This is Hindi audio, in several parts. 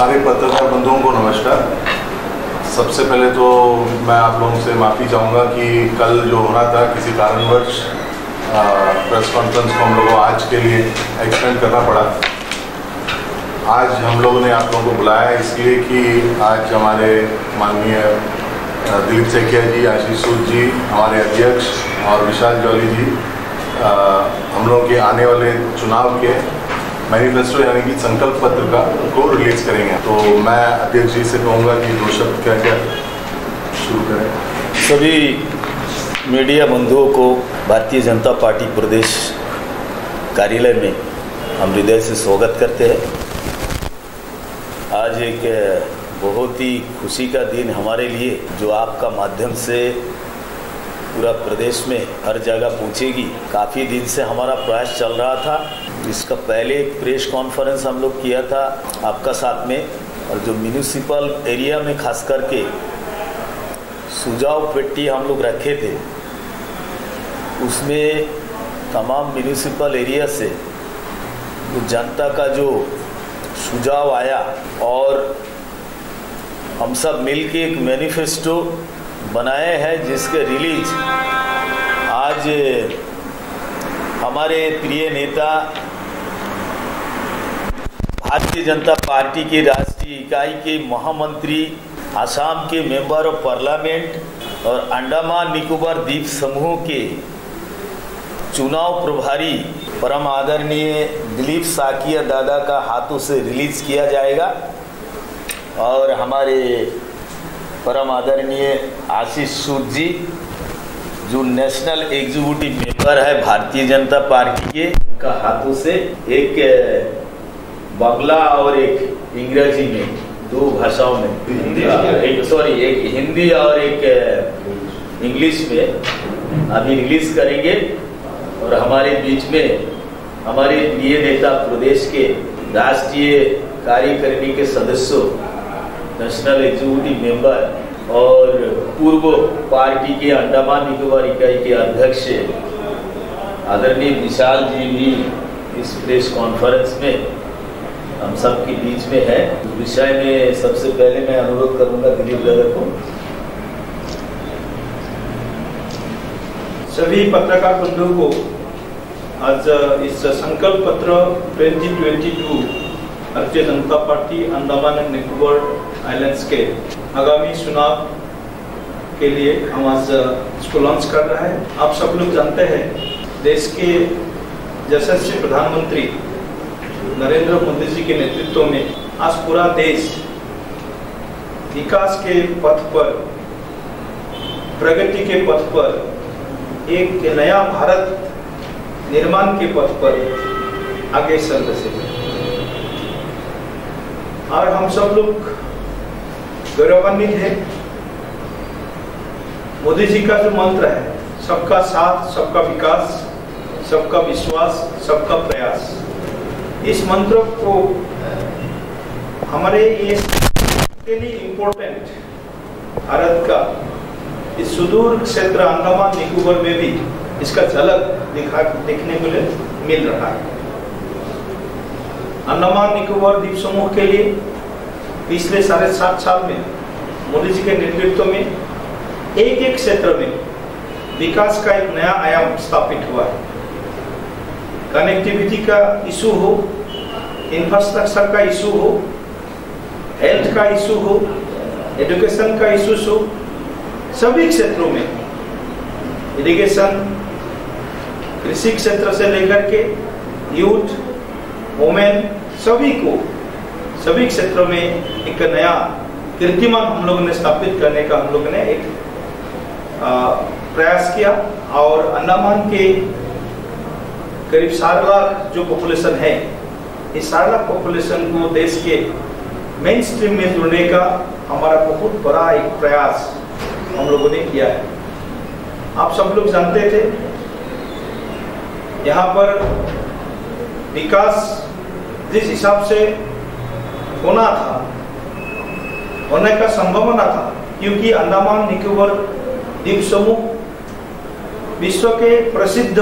सारे पत्रकार बंधुओं को नमस्कार। सबसे पहले तो मैं आप लोगों से माफ़ी चाहूँगा कि कल जो हो रहा था किसी कारणवश प्रेस कॉन्फ्रेंस को हम लोगों को आज के लिए एक्सटेंड करना पड़ा। आज हम लोगों ने आप लोगों को बुलाया इसलिए कि आज हमारे माननीय दिलीप सेकिया जी, आशीष सूद जी, हमारे अध्यक्ष और विशाल जौली जी हम लोगों के आने वाले चुनाव के मैनिफेस्टो यानी कि संकल्प पत्र को रिलीज करेंगे। तो मैं अध्यक्ष जी से कहूँगा कि दो शब्द क्या क्या शुरू करें। सभी मीडिया बंधुओं को भारतीय जनता पार्टी प्रदेश कार्यालय में हम हृदय से स्वागत करते हैं। आज एक बहुत ही खुशी का दिन हमारे लिए, जो आपका माध्यम से पूरा प्रदेश में हर जगह पहुंचेगी। काफ़ी दिन से हमारा प्रयास चल रहा था। इसका पहले एक प्रेस कॉन्फ्रेंस हम लोग किया था आपका साथ में, और जो म्यूनिसिपल एरिया में खास करके सुझाव पेटी हम लोग रखे थे, उसमें तमाम म्यूनिसिपल एरिया से जो जनता का जो सुझाव आया और हम सब मिलके एक मैनिफेस्टो बनाए हैं, जिसके रिलीज आज हमारे प्रिय नेता भारतीय जनता पार्टी के राष्ट्रीय इकाई के महामंत्री, असम के मेंबर ऑफ पार्लियामेंट और अंडमान निकोबार द्वीप समूह के चुनाव प्रभारी परम आदरणीय दिलीप साकिया दादा का हाथों से रिलीज किया जाएगा। और हमारे परम आदरणीय आशीष सूद जी, जो नेशनल एग्जीक्यूटिव मेंबर है भारतीय जनता पार्टी के, उनका हाथों से एक बांग्ला और एक इंग्रजी में, दो भाषाओं में, एक हिंदी और एक इंग्लिश में अभी रिलीज करेंगे। और हमारे बीच में हमारे प्रिय नेता प्रदेश के राष्ट्रीय कार्यकारिणी के सदस्यों, नेशनल एग्जीक्यूटिव मेंबर और पूर्व पार्टी के अंडमान निकोबार इकाई के अध्यक्ष आदरणीय विशाल जी भी इस प्रेस कॉन्फ्रेंस में हम सब के बीच में है। विषय में सबसे पहले मैं अनुरोध करूंगा दिलीप दादा को। सभी पत्रकार बंधुओं को आज इस संकल्प पत्र 2022 Bharatiya Janata party Andaman and Nicobar islands के आगामी चुनाव के लिए हम आज इसको लॉन्च कर रहा है। आप सब लोग जानते हैं, देश के यशस्वी प्रधानमंत्री नरेंद्र मोदी जी के नेतृत्व में आज पूरा देश विकास के पथ पर, प्रगति के पथ पर, एक नया भारत निर्माण के पथ पर आगे चल रहे हैं। और हम सब लोग गौरवान्वित है। मोदी जी का जो मंत्र है, सबका साथ, सबका विकास, सबका विश्वास, सबका प्रयास, इस मंत्र को हमारे ये इम्पोर्टेंट भारत का इस सुदूर क्षेत्र अंडमान निकोबार में भी इसका झलक देखने को मिल रहा है। अंडमान निकोबार द्वीप समूह के लिए पिछले 7.5 साल में मोदी जी के नेतृत्व में एक एक क्षेत्र में विकास का एक नया आयाम स्थापित हुआ है। कनेक्टिविटी का इशू हो, इंफ्रास्ट्रक्चर का इशू हो, हेल्थ का इशू हो, एजुकेशन का इशू हो, सभी क्षेत्रों में, इरिगेशन, कृषि क्षेत्र से लेकर के यूथ, वुमेन, सभी क्षेत्रों में एक नया कीर्तिमान हम लोगों ने स्थापित करने का हम लोगों ने एक प्रयास किया। और अंडमान के करीब 4 लाख जो पॉपुलेशन है, इस 4 लाख पॉपुलेशन को देश के मेन स्ट्रीम में जोड़ने का हमारा बहुत बड़ा एक प्रयास हम लोगों ने किया है। आप सब लोग जानते थे, यहाँ पर विकास जिस हिसाब से होना था, होने का संभावना था, क्योंकि अंडमान निकोबार द्वीप समूह विश्व के प्रसिद्ध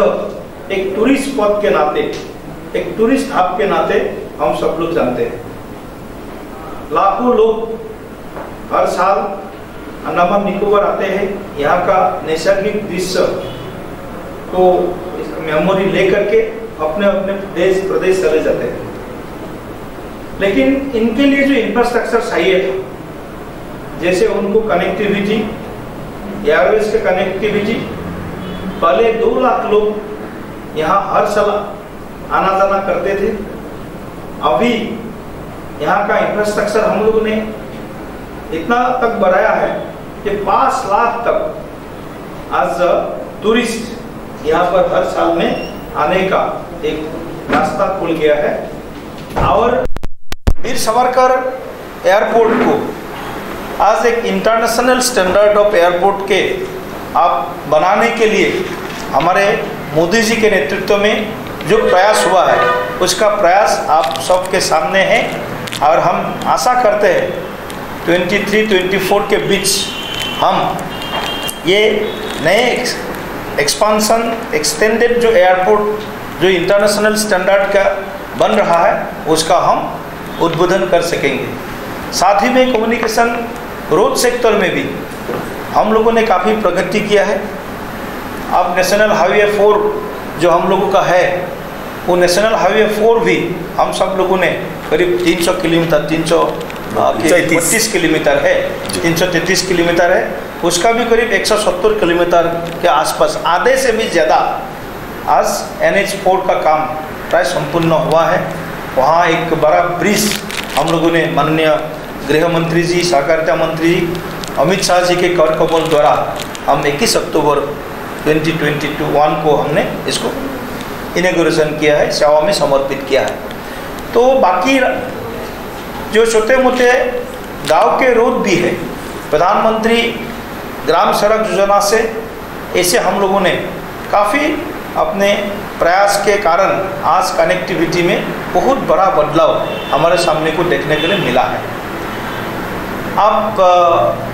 एक टूरिस्ट स्पॉट के नाते, एक टूरिस्ट हब के नाते हम सब लोग जानते हैं। लाखों लोग हर साल अंडमान निकोबार आते हैं। यहाँ का नैसर्गिक दृश्य को मेमोरी लेकर के अपने अपने देश प्रदेश चले जाते हैं। लेकिन इनके लिए जो इंफ्रास्ट्रक्चर चाहिए था, जैसे उनको कनेक्टिविटी, एयरवेज के कनेक्टिविटी, पहले 2 लाख लोग यहाँ हर साल आना जाना करते थे। अभी यहाँ का इंफ्रास्ट्रक्चर हम लोगों ने इतना तक बढ़ाया है कि 5 लाख तक आज टूरिस्ट यहाँ पर हर साल में आने का एक रास्ता खुल गया है। और वीर सावरकर एयरपोर्ट को आज एक इंटरनेशनल स्टैंडर्ड ऑफ एयरपोर्ट के आप बनाने के लिए हमारे मोदी जी के नेतृत्व में जो प्रयास हुआ है, उसका प्रयास आप सबके सामने है। और हम आशा करते हैं 23-24 के बीच हम ये नए एक्सपांसन एक्सटेंडेड जो एयरपोर्ट जो इंटरनेशनल स्टैंडर्ड का बन रहा है, उसका हम उद्बोधन कर सकेंगे। साथ ही में कम्युनिकेशन रोड सेक्टर में भी हम लोगों ने काफ़ी प्रगति किया है। अब नेशनल हाईवे 4 जो हम लोगों का है, वो नेशनल हाईवे 4 भी हम सब लोगों ने करीब 300 किलोमीटर 333 किलोमीटर है, 333 किलोमीटर है, उसका भी करीब 170 किलोमीटर के आसपास, आधे से भी ज़्यादा आज NH4 का काम प्राय संपूर्ण हुआ है। वहाँ एक बड़ा ब्रिज हम लोगों ने माननीय गृह मंत्री जी, सहकारिता मंत्री अमित शाह जी के कर कमल द्वारा हम 21 अक्टूबर 2021 को हमने इसको इनॉग्रेशन किया है, सेवा में समर्पित किया है। तो बाकी जो छोटे मोटे गांव के रोड भी है, प्रधानमंत्री ग्राम सड़क योजना से ऐसे हम लोगों ने काफ़ी अपने प्रयास के कारण आज कनेक्टिविटी में बहुत बड़ा बदलाव हमारे सामने को देखने के लिए मिला है। आप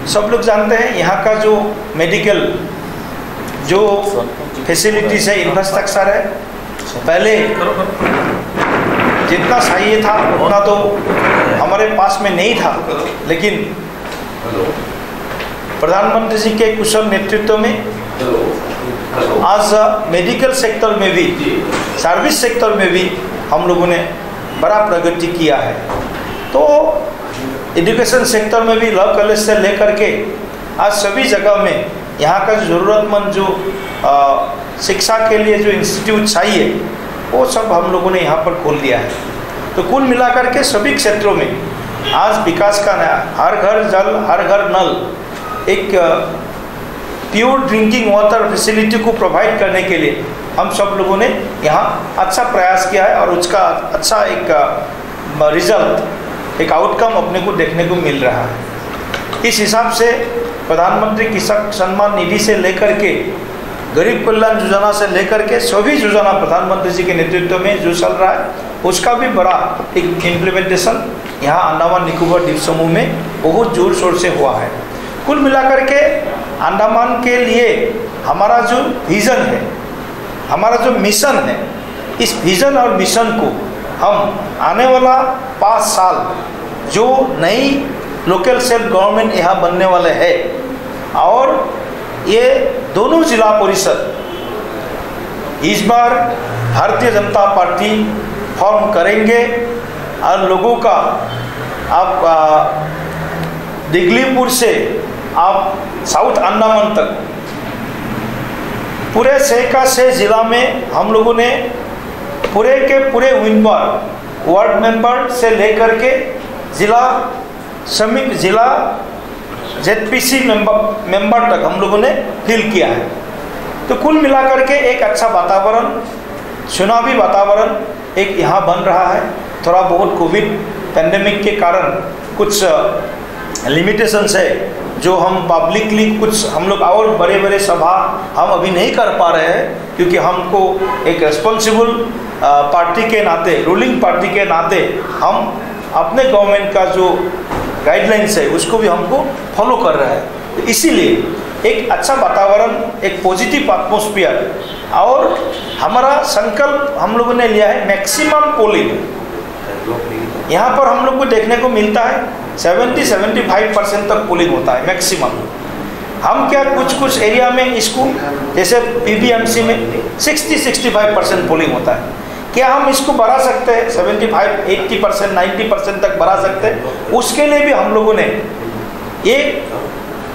सब लोग जानते हैं यहाँ का जो मेडिकल जो फैसिलिटीज है, इंफ्रास्ट्रक्चर है, पहले जितना चाहिए था उतना तो हमारे पास में नहीं था, लेकिन प्रधानमंत्री जी के कुशल नेतृत्व में आज मेडिकल सेक्टर में भी, सर्विस सेक्टर में भी हम लोगों ने बड़ा प्रगति किया है। तो एजुकेशन सेक्टर में भी लॉ कॉलेज से लेकर के आज सभी जगह में यहाँ का ज़रूरतमंद जो शिक्षा के लिए जो इंस्टीट्यूट चाहिए, वो सब हम लोगों ने यहाँ पर खोल दिया है। तो कुल मिलाकर के सभी क्षेत्रों में आज विकास का नया हर घर जल हर घर नल, एक प्योर ड्रिंकिंग वाटर फैसिलिटी को प्रोवाइड करने के लिए हम सब लोगों ने यहाँ अच्छा प्रयास किया है और उसका अच्छा एक रिजल्ट, एक आउटकम अपने को देखने को मिल रहा है। इस हिसाब से प्रधानमंत्री किसान सम्मान निधि से लेकर के गरीब कल्याण योजना से लेकर के सभी योजना प्रधानमंत्री जी के नेतृत्व में जो चल रहा है, उसका भी बड़ा एक इम्प्लीमेंटेशन यहाँ अंडमान निकोबार द्वीप समूह में बहुत जोर शोर से हुआ है। कुल मिलाकर के अंडमान के लिए हमारा जो विज़न है, हमारा जो मिशन है, इस विज़न और मिशन को हम आने वाला 5 साल जो नई लोकल सेल्फ गवर्नमेंट यहाँ बनने वाले हैं, और ये दोनों जिला परिषद इस बार भारतीय जनता पार्टी फॉर्म करेंगे और लोगों का आप दिगलीपुर से आप साउथ अंडमान तक पूरे 6 का 6 जिला में हम लोगों ने पूरे के पूरे विनबर वार्ड मेंबर से लेकर के जिला समिति जिला ZPC मेंबर तक हम लोगों ने फिल किया है। तो कुल मिलाकर के एक अच्छा वातावरण, चुनावी वातावरण एक यहाँ बन रहा है। थोड़ा बहुत कोविड पैंडेमिक के कारण कुछ लिमिटेशंस है जो हम पब्लिकली कुछ हम लोग और बड़े बड़े सभा हम अभी नहीं कर पा रहे हैं, क्योंकि हमको एक रिस्पॉन्सिबल पार्टी के नाते, रूलिंग पार्टी के नाते हम अपने गवर्नमेंट का जो गाइडलाइंस है उसको भी हमको फॉलो कर रहा है। तो इसीलिए एक अच्छा वातावरण, एक पॉजिटिव एटमॉस्फेयर, और हमारा संकल्प हम लोगों ने लिया है मैक्सिमम पोलिंग। यहाँ पर हम लोग को देखने को मिलता है 70-75% तक पोलिंग होता है मैक्सिमम। हम क्या कुछ एरिया में इसको जैसे PBMC में 60-65% पोलिंग होता है, क्या हम इसको बढ़ा सकते हैं 75-80%, 90% तक बढ़ा सकते हैं? उसके लिए भी हम लोगों ने एक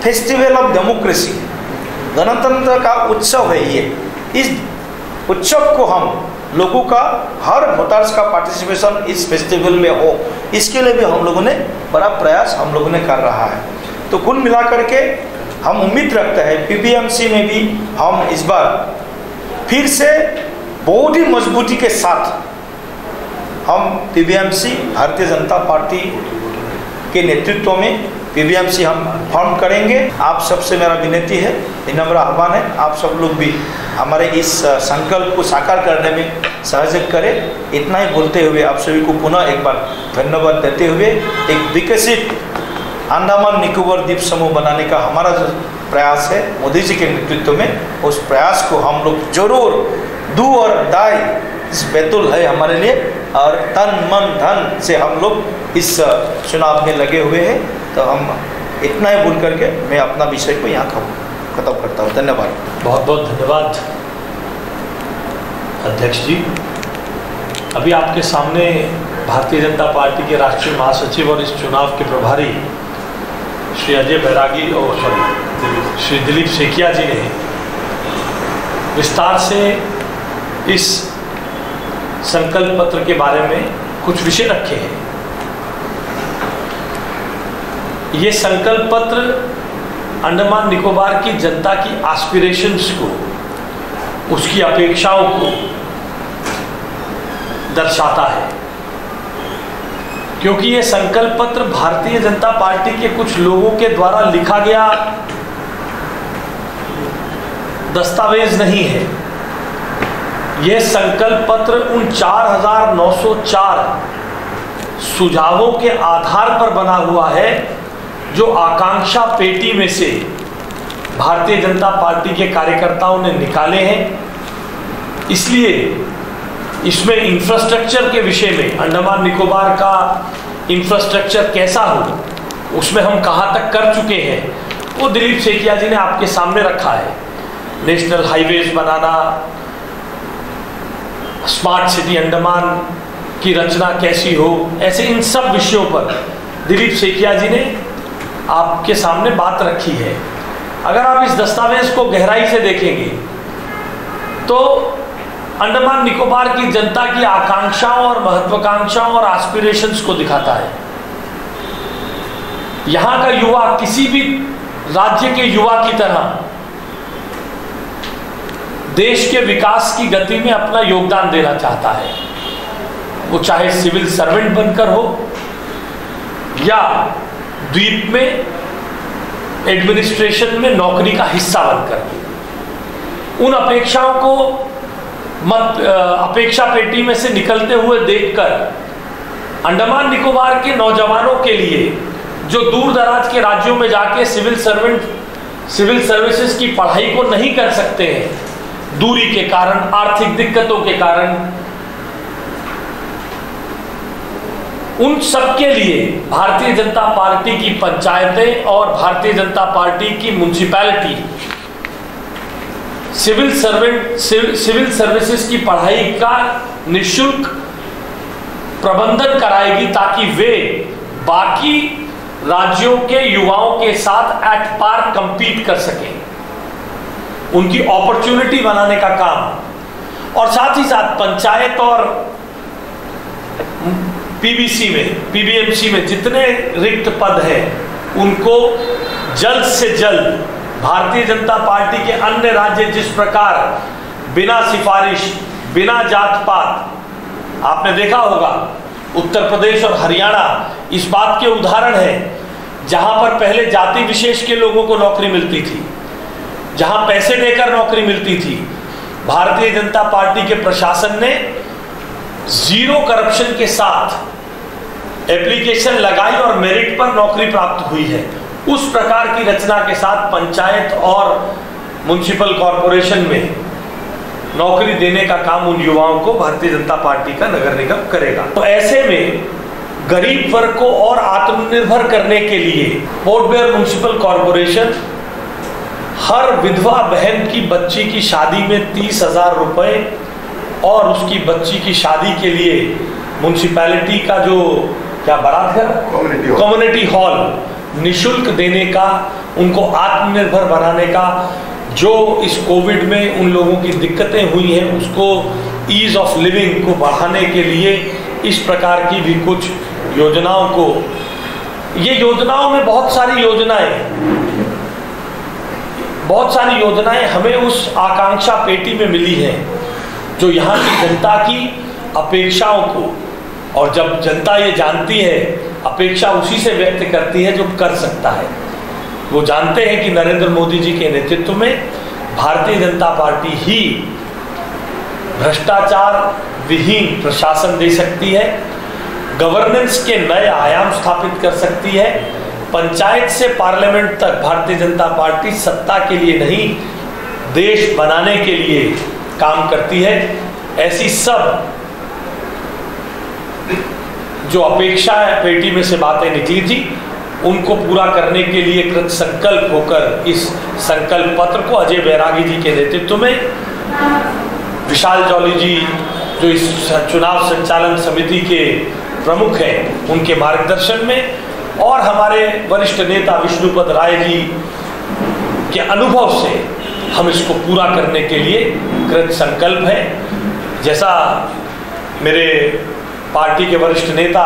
फेस्टिवल ऑफ डेमोक्रेसी, गणतंत्र का उत्सव है ये, इस उत्सव को हम लोगों का हर वोटर्स का पार्टिसिपेशन इस फेस्टिवल में हो, इसके लिए भी हम लोगों ने बड़ा प्रयास हम लोगों ने कर रहा है। तो कुल मिलाकर के हम उम्मीद रखते हैं PBMC में भी हम इस बार फिर से बहुत ही मजबूती के साथ हम PBMC भारतीय जनता पार्टी के नेतृत्व में PBMC हम फॉर्म करेंगे। आप सबसे मेरा विनती है, विनम्र आह्वान है, आप सब लोग भी हमारे इस संकल्प को साकार करने में सहयोग करें। इतना ही बोलते हुए आप सभी को पुनः एक बार धन्यवाद देते हुए एक विकसित अंडमान निकोबार द्वीप समूह बनाने का हमारा जो प्रयास है मोदी जी के नेतृत्व में, उस प्रयास को हम लोग जरूर डू और डाई इस बैतुल है हमारे लिए, और तन मन धन से हम लोग इस चुनाव में लगे हुए हैं। तो हम इतना ही बोल करके मैं अपना विषय को यहाँ खत्म करता हूँ। धन्यवाद। बहुत बहुत धन्यवाद अध्यक्ष जी। अभी आपके सामने भारतीय जनता पार्टी के राष्ट्रीय महासचिव और इस चुनाव के प्रभारी श्री अजय बैरागी और श्री दिलीप सेकिया जी ने विस्तार से इस संकल्प पत्र के बारे में कुछ विषय रखे हैं। ये संकल्प पत्र अंडमान निकोबार की जनता की एस्पिरेशंस को, उसकी अपेक्षाओं को दर्शाता है, क्योंकि ये संकल्प पत्र भारतीय जनता पार्टी के कुछ लोगों के द्वारा लिखा गया दस्तावेज नहीं है। यह संकल्प पत्र उन 4,904 सुझावों के आधार पर बना हुआ है जो आकांक्षा पेटी में से भारतीय जनता पार्टी के कार्यकर्ताओं ने निकाले हैं। इसलिए इसमें इंफ्रास्ट्रक्चर के विषय में, अंडमान निकोबार का इंफ्रास्ट्रक्चर कैसा हो, उसमें हम कहाँ तक कर चुके हैं, वो दिलीप सेकिया जी ने आपके सामने रखा है। नेशनल हाईवेज बनाना, स्मार्ट सिटी अंडमान की रचना कैसी हो, ऐसे इन सब विषयों पर दिलीप सेकिया जी ने आपके सामने बात रखी है। अगर आप इस दस्तावेज को गहराई से देखेंगे तो अंडमान निकोबार की जनता की आकांक्षाओं और महत्वाकांक्षाओं और एस्पिरेशंस को दिखाता है। यहां का युवा किसी भी राज्य के युवा की तरह देश के विकास की गति में अपना योगदान देना चाहता है, वो चाहे सिविल सर्वेंट बनकर हो या द्वीप में एडमिनिस्ट्रेशन में नौकरी का हिस्सा बनकर। उन अपेक्षाओं को अपेक्षा पेटी में से निकलते हुए देखकर अंडमान निकोबार के नौजवानों के लिए जो दूर दराज के राज्यों में जाके सिविल सर्विसेज की पढ़ाई को नहीं कर सकते हैं, दूरी के कारण, आर्थिक दिक्कतों के कारण, उन सब के लिए भारतीय जनता पार्टी की पंचायतें और भारतीय जनता पार्टी की म्युनिसिपैलिटी सिविल सर्विसेज की पढ़ाई का निःशुल्क प्रबंधन कराएगी, ताकि वे बाकी राज्यों के युवाओं के साथ एट पार कंपीट कर सकें, उनकी अपॉर्चुनिटी बनाने का काम। और साथ ही साथ पंचायत और PBMC में जितने रिक्त पद हैं उनको जल्द से जल्द भारतीय जनता पार्टी के अन्य राज्य जिस प्रकार बिना सिफारिश, बिना जात पात, आपने देखा होगा उत्तर प्रदेश और हरियाणा इस बात के उदाहरण हैं, जहां पर पहले जाति विशेष के लोगों को नौकरी मिलती थी, जहां पैसे देकर नौकरी मिलती थी, भारतीय जनता पार्टी के प्रशासन ने जीरो करप्शन के साथ एप्लीकेशन लगाई और मेरिट पर नौकरी प्राप्त हुई है। उस प्रकार की रचना के साथ पंचायत और म्युनिसिपल कॉरपोरेशन में नौकरी देने का काम उन युवाओं को भारतीय जनता पार्टी का नगर निगम करेगा। तो ऐसे में गरीब वर्ग को और आत्मनिर्भर करने के लिए पोर्ट ब्लेयर म्युनिसिपल कॉरपोरेशन हर विधवा बहन की बच्ची की शादी में 30,000 रुपए और उसकी बच्ची की शादी के लिए म्युनिसिपैलिटी का जो क्या बारात घर कम्युनिटी हॉल निशुल्क देने का, उनको आत्मनिर्भर बनाने का, जो इस कोविड में उन लोगों की दिक्कतें हुई हैं उसको ईज ऑफ लिविंग को बढ़ाने के लिए इस प्रकार की भी कुछ योजनाओं को, ये योजनाओं में बहुत सारी योजनाएं हमें उस आकांक्षा पेटी में मिली हैं जो यहाँ की जनता की अपेक्षाओं को, और जब जनता ये जानती है, अपेक्षा उसी से व्यक्त करती है जो कर सकता है। वो जानते हैं कि नरेंद्र मोदी जी के नेतृत्व में भारतीय जनता पार्टी ही भ्रष्टाचार विहीन प्रशासन दे सकती है, गवर्नेंस के नए आयाम स्थापित कर सकती है, पंचायत से पार्लियामेंट तक भारतीय जनता पार्टी सत्ता के लिए नहीं देश बनाने के लिए काम करती है। ऐसी सब जो अपेक्षा पेटी में से बातें निकली थी उनको पूरा करने के लिए कृत संकल्प होकर इस संकल्प पत्र को अजय बैरागी जी के नेतृत्व में, विशाल जौली जी जो इस चुनाव संचालन समिति के प्रमुख हैं उनके मार्गदर्शन में, और हमारे वरिष्ठ नेता विष्णुपद राय जी के अनुभव से हम इसको पूरा करने के लिए कृत संकल्प है। जैसा मेरे पार्टी के वरिष्ठ नेता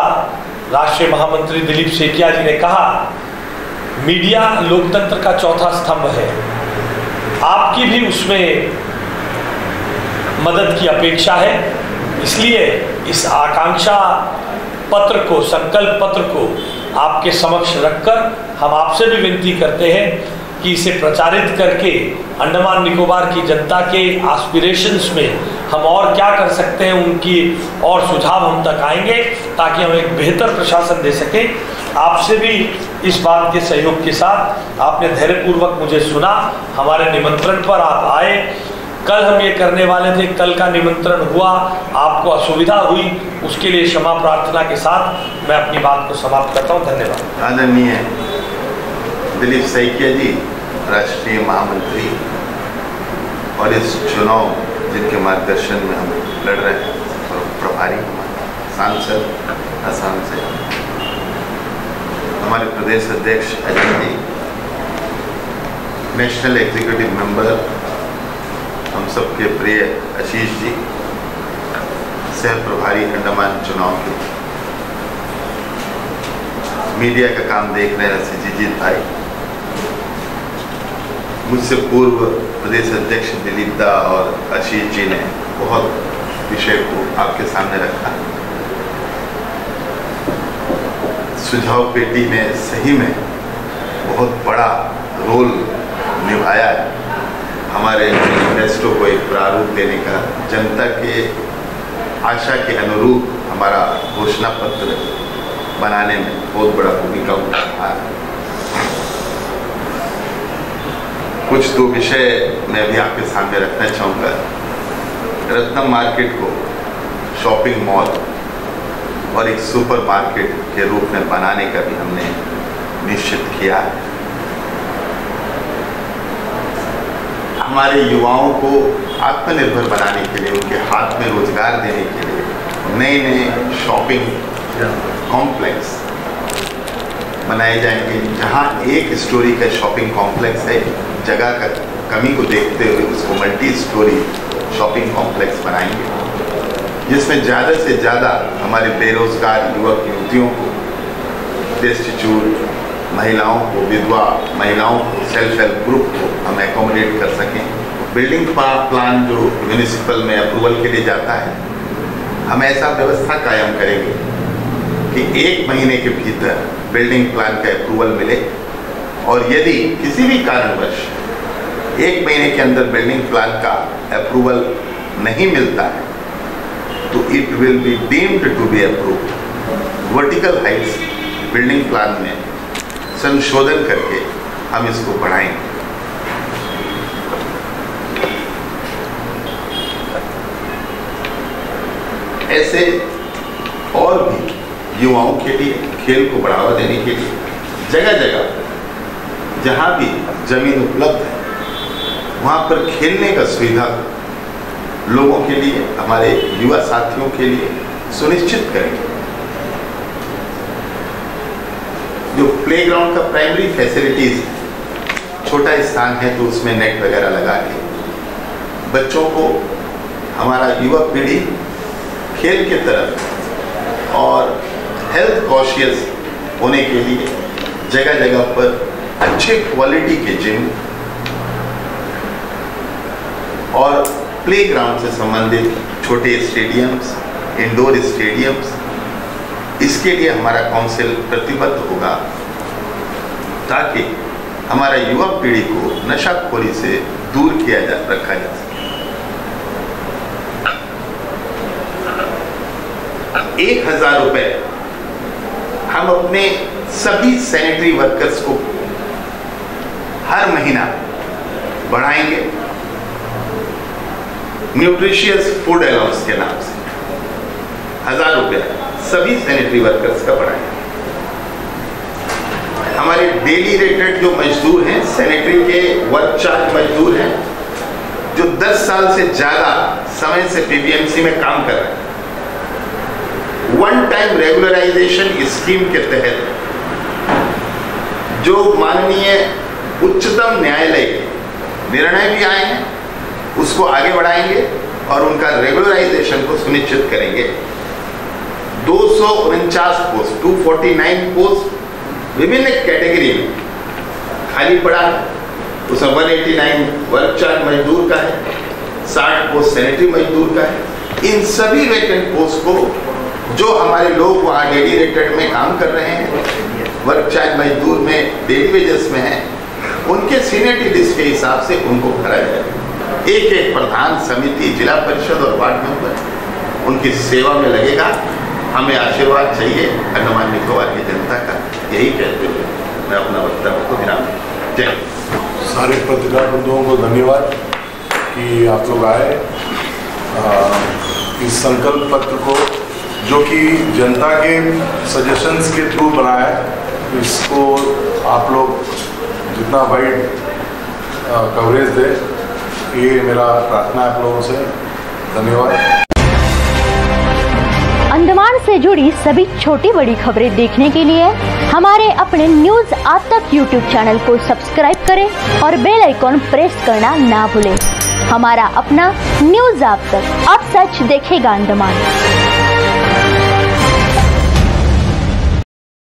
राष्ट्रीय महामंत्री दिलीप सेठिया जी ने कहा, मीडिया लोकतंत्र का चौथा स्तंभ है, आपकी भी उसमें मदद की अपेक्षा है। इसलिए इस आकांक्षा पत्र को, संकल्प पत्र को आपके समक्ष रखकर हम आपसे भी विनती करते हैं कि इसे प्रचारित करके अंडमान निकोबार की जनता के एस्पिरेशंस में हम और क्या कर सकते हैं उनकी और सुझाव हम तक आएंगे ताकि हम एक बेहतर प्रशासन दे सकें। आपसे भी इस बात के सहयोग के साथ आपने धैर्यपूर्वक मुझे सुना, हमारे निमंत्रण पर आप आए। कल हम ये करने वाले थे, कल का निमंत्रण हुआ, आपको असुविधा हुई, उसके लिए क्षमा प्रार्थना के साथ मैं अपनी बात को समाप्त करता हूँ। धन्यवाद। आदरणीय दिलीप सैकिया जी, राष्ट्रीय महामंत्री, और इस चुनाव जिनके मार्गदर्शन में हम लड़ रहे हैं, और प्रभारी सांसद असम से हमारे प्रदेश अध्यक्ष Ajay ji, national executive member हम सबके प्रिय आशीष जी, सह प्रभारी अंडमान चुनाव के, मीडिया का काम देख रहे हैं सजीजीत भाई, मुझसे पूर्व प्रदेश अध्यक्ष दिलीप दा और आशीष जी ने बहुत विषय को आपके सामने रखा। सुझाव पेटी ने सही में बहुत बड़ा रोल निभाया है, हमारे मैनिफेस्टो को एक प्रारूप देने का, जनता के आशा के अनुरूप हमारा घोषणा पत्र बनाने में बहुत बड़ा भूमिका उठाया है। कुछ दो विषय मैं भी आपके सामने रखना चाहूँगा। रत्नम मार्केट को शॉपिंग मॉल और एक सुपर मार्केट के रूप में बनाने का भी हमने निश्चित किया है। हमारे युवाओं को आत्मनिर्भर बनाने के लिए, उनके हाथ में रोजगार देने के लिए नए नए शॉपिंग कॉम्प्लेक्स बनाए जाएंगे, जहां एक स्टोरी का शॉपिंग कॉम्प्लेक्स है, जगह का कमी को देखते हुए उसको मल्टी स्टोरी शॉपिंग कॉम्प्लेक्स बनाएंगे, जिसमें ज़्यादा से ज़्यादा हमारे बेरोजगार युवक युवतियों को, डेस्टिट्यूट महिलाओं को, विधवा महिलाओं को, सेल्फ हेल्प ग्रुप को हम एकोमोडेट कर सकें। बिल्डिंग प्लान जो म्यूनिसिपल में अप्रूवल के लिए जाता है, हम ऐसा व्यवस्था कायम करेंगे कि 1 महीने के भीतर बिल्डिंग प्लान का अप्रूवल मिले, और यदि किसी भी कारणवश 1 महीने के अंदर बिल्डिंग प्लान का अप्रूवल नहीं मिलता है तो it will be deemed to be approved. Vertical heights building plan में संशोधन करके हम इसको बढ़ाएंगे। ऐसे और भी युवाओं के लिए, खेल को बढ़ावा देने के लिए जगह जगह जहाँ भी जमीन उपलब्ध है वहाँ पर खेलने का सुविधा लोगों के लिए, हमारे युवा साथियों के लिए सुनिश्चित करेंगे। जो प्लेग्राउंड का प्राइमरी फैसिलिटीज, छोटा स्थान है तो उसमें नेट वगैरह लगा के बच्चों को, हमारा युवा पीढ़ी खेल के तरफ और हेल्थ कॉन्शियस होने के लिए जगह जगह पर अच्छे क्वालिटी के जिम और प्लेग्राउंड से संबंधित छोटे स्टेडियम्स, इंडोर स्टेडियम्स, इसके लिए हमारा काउंसिल प्रतिबद्ध होगा ताकि हमारा युवा पीढ़ी को नशाखोरी से दूर रखा जा सके। 1000 रुपए हम अपने सभी सैनिटरी वर्कर्स को हर महीना बढ़ाएंगे न्यूट्रिशियस फूड अलाउंस के नाम से। 1000 रुपया सभी सैनिटरी वर्कर्स का बढ़ाएंगे। हमारे डेली रेटेड जो मजदूर हैं, सैनिटरी के वर्क चार्ज मजदूर हैं, जो 10 साल से ज्यादा समय से पीबीएमसी में काम कर रहे हैं, वन टाइम रेगुलराइजेशन स्कीम के तहत जो माननीय उच्चतम न्यायालय के निर्णय भी आए हैं, उसको आगे बढ़ाएंगे और उनका रेगुलराइजेशन को सुनिश्चित करेंगे। 249 पोस्ट, 249 पोस्ट विभिन्न कैटेगरी में खाली पड़ा है। उसमें 189 वर्क चार्ज मजदूर का है, 60 पोस्ट सैनिटरी मजदूर का है। इन सभी वेकेंट पोस्ट को जो हमारे लोग वहाँ डेली रेटेड में काम कर रहे हैं, वर्क चार्ज मजदूर में डेली वेजेस में हैं, उनके सीनियरिटी लिस्ट के हिसाब से उनको भरा जाए। एक एक प्रधान समिति, जिला परिषद और वार्ड मेंबर उनकी सेवा में लगेगा। हमें आशीर्वाद चाहिए अंडमान निकोबार की जनता का। यही कहते हुए मैं अपना वक्तव्य को विराम देता हूं। जय। सारे पत्रकार बंधुओं को धन्यवाद कि आप लोग आए। इस संकल्प पत्र को जो कि जनता के सजेशंस के थ्रू बनाया है, इसको आप लोग जितना वाइड कवरेज दे, ये मेरा प्रार्थना है आप लोगों से। धन्यवाद। अंडमान से जुड़ी सभी छोटी बड़ी खबरें देखने के लिए हमारे अपने न्यूज आज तक यूट्यूब चैनल को सब्सक्राइब करें और बेल आइकॉन प्रेस करना ना भूलें। हमारा अपना न्यूज आज तक, अब सच देखेगा अंडमान।